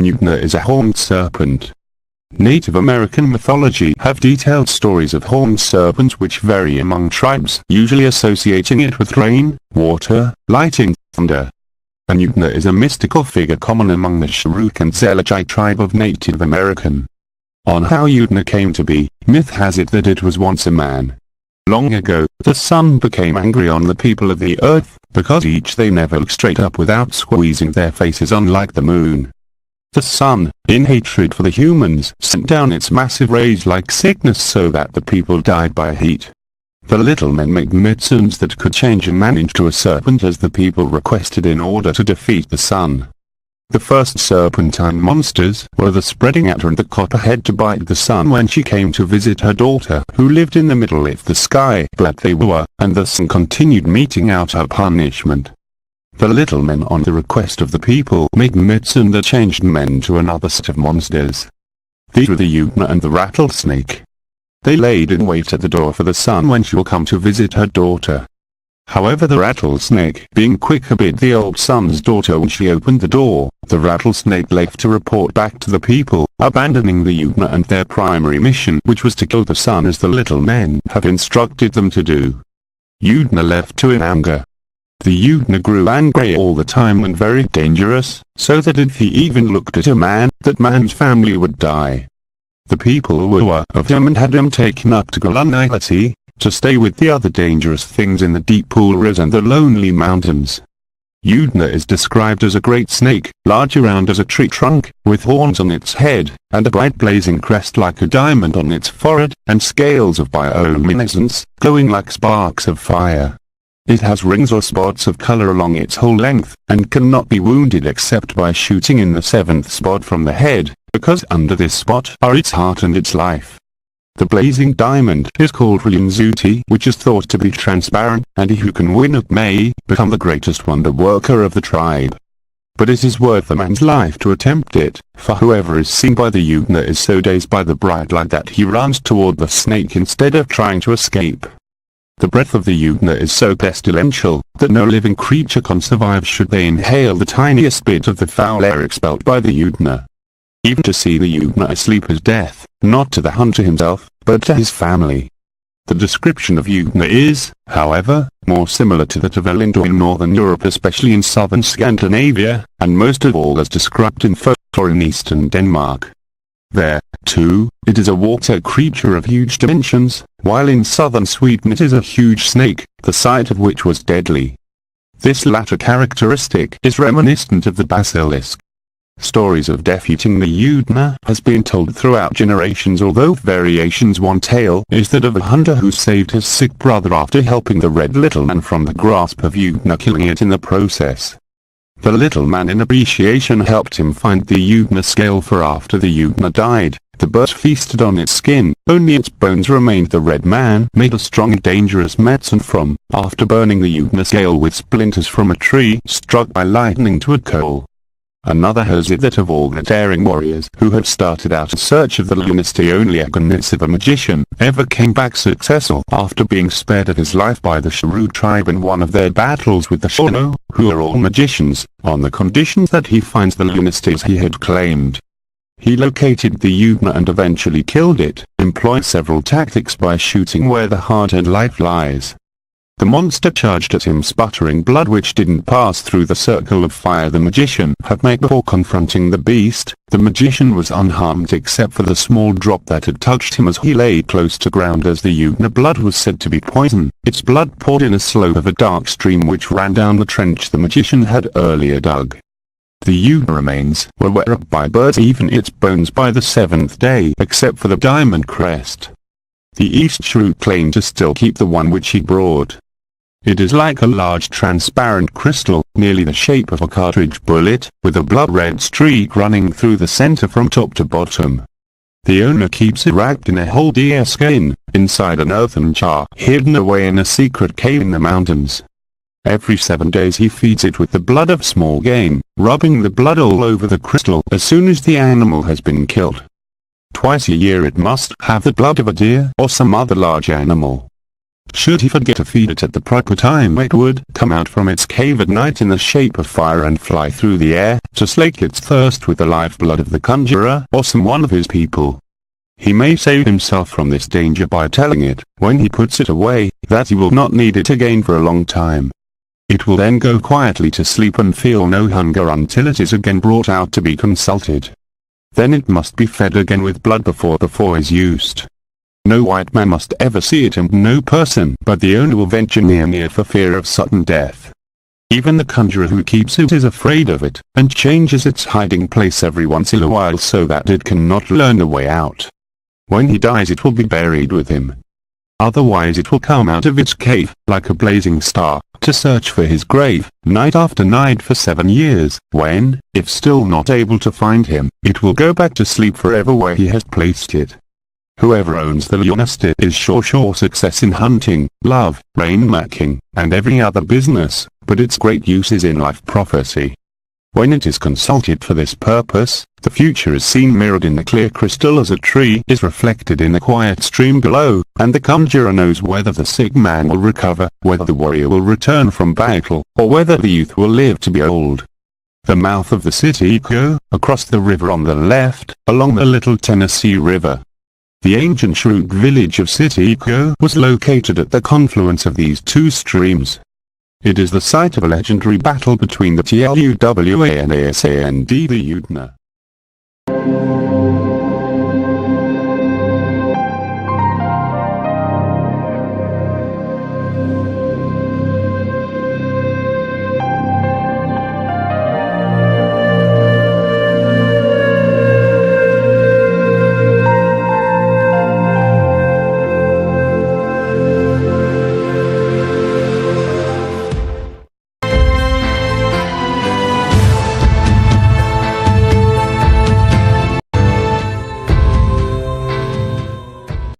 An Uktena is a horned serpent. Native American mythology have detailed stories of horned serpents which vary among tribes, usually associating it with rain, water, lightning, thunder. An Uktena is a mystical figure common among the Cherokee and Tsalagi tribe of Native American. On how Uktena came to be, myth has it that it was once a man. Long ago, the sun became angry on the people of the earth, because each they never looked straight up without squeezing their faces, unlike the moon. The sun, in hatred for the humans, sent down its massive rays like sickness so that the people died by heat. The little men made medicines that could change a man into a serpent as the people requested in order to defeat the sun. The first serpentine monsters were the spreading adder and the copperhead to bite the sun when she came to visit her daughter who lived in the middle of the sky, but they were, and the sun continued meting out her punishment. The little men, on the request of the people, made medicine that changed men to another set of monsters. These were the Uktena and the rattlesnake. They laid in wait at the door for the sun when she will come to visit her daughter. However, the rattlesnake, being quicker, bit the old sun's daughter when she opened the door. The rattlesnake left to report back to the people, abandoning the Uktena and their primary mission, which was to kill the sun as the little men have instructed them to do. Uktena left too in anger. The Uktena grew angry all the time and very dangerous, so that if he even looked at a man, that man's family would die. The people were of him and had him taken up to Ulûñsû'tî, to stay with the other dangerous things in the deep pools and the lonely mountains. Uktena is described as a great snake, large around as a tree trunk, with horns on its head, and a bright blazing crest like a diamond on its forehead, and scales of bioluminescence, glowing like sparks of fire. It has rings or spots of color along its whole length, and cannot be wounded except by shooting in the seventh spot from the head, because under this spot are its heart and its life. The blazing diamond is called Ulûñsû'tî, which is thought to be transparent, and he who can win it may become the greatest wonder worker of the tribe. But it is worth a man's life to attempt it, for whoever is seen by the Uktena is so dazed by the bright light that he runs toward the snake instead of trying to escape. The breath of the Uktena is so pestilential that no living creature can survive should they inhale the tiniest bit of the foul air expelled by the Uktena. Even to see the Uktena asleep is death, not to the hunter himself, but to his family. The description of Uktena is, however, more similar to that of Elindo in northern Europe, especially in southern Scandinavia, and most of all as described in folklore in eastern Denmark. There, too, it is a water creature of huge dimensions, while in southern Sweden it is a huge snake, the sight of which was deadly. This latter characteristic is reminiscent of the basilisk. Stories of death eating the Uktena has been told throughout generations, although variations. One tale is that of a hunter who saved his sick brother after helping the red little man from the grasp of Uktena, killing it in the process. The little man in appreciation helped him find the Uktena scale, for after the Uktena died, the birds feasted on its skin, only its bones remained. The red man made a strong and dangerous medicine from, after burning the Uktena scale with splinters from a tree struck by lightning to a coal. Another has it that of all the daring warriors who had started out in search of the Ulûñsû'tî, only Uktena, a magician, ever came back successful after being spared of his life by the Cherokee tribe in one of their battles with the Shono, who are all magicians, on the conditions that he finds the Ulûñsû'tî as he had claimed. He located the Uktena and eventually killed it, employing several tactics by shooting where the heart and life lies. The monster charged at him, sputtering blood which didn't pass through the circle of fire the magician had made before confronting the beast. The magician was unharmed except for the small drop that had touched him as he lay close to ground, as the Uktena blood was said to be poison. Its blood poured in a slope of a dark stream which ran down the trench the magician had earlier dug. The Uktena remains were wet up by birds, even its bones, by the seventh day, except for the diamond crest. The East Shrew claimed to still keep the one which he brought. It is like a large transparent crystal, nearly the shape of a cartridge bullet, with a blood-red streak running through the center from top to bottom. The owner keeps it wrapped in a whole deer skin, inside an earthen jar, hidden away in a secret cave in the mountains. Every 7 days he feeds it with the blood of small game, rubbing the blood all over the crystal as soon as the animal has been killed. Twice a year it must have the blood of a deer or some other large animal. Should he forget to feed it at the proper time, it would come out from its cave at night in the shape of fire and fly through the air to slake its thirst with the lifeblood of the conjurer or some one of his people. He may save himself from this danger by telling it, when he puts it away, that he will not need it again for a long time. It will then go quietly to sleep and feel no hunger until it is again brought out to be consulted. Then it must be fed again with blood before the four is used. No white man must ever see it, and no person but the owner will venture near for fear of sudden death. Even the conjurer who keeps it is afraid of it, and changes its hiding place every once in a while so that it cannot learn a way out. When he dies it will be buried with him. Otherwise it will come out of its cave, like a blazing star, to search for his grave, night after night for 7 years, when, if still not able to find him, it will go back to sleep forever where he has placed it. Whoever owns the Ulûñsû'tî is sure success in hunting, love, rainmaking, and every other business, but its great use is in life prophecy. When it is consulted for this purpose, the future is seen mirrored in the clear crystal as a tree is reflected in the quiet stream below, and the conjurer knows whether the sick man will recover, whether the warrior will return from battle, or whether the youth will live to be old. The mouth of the Cherokee, across the river on the left, along the Little Tennessee River. The ancient Cherokee village of Cherokee was located at the confluence of these two streams. It is the site of a legendary battle between the Tsalagi and the Uktena.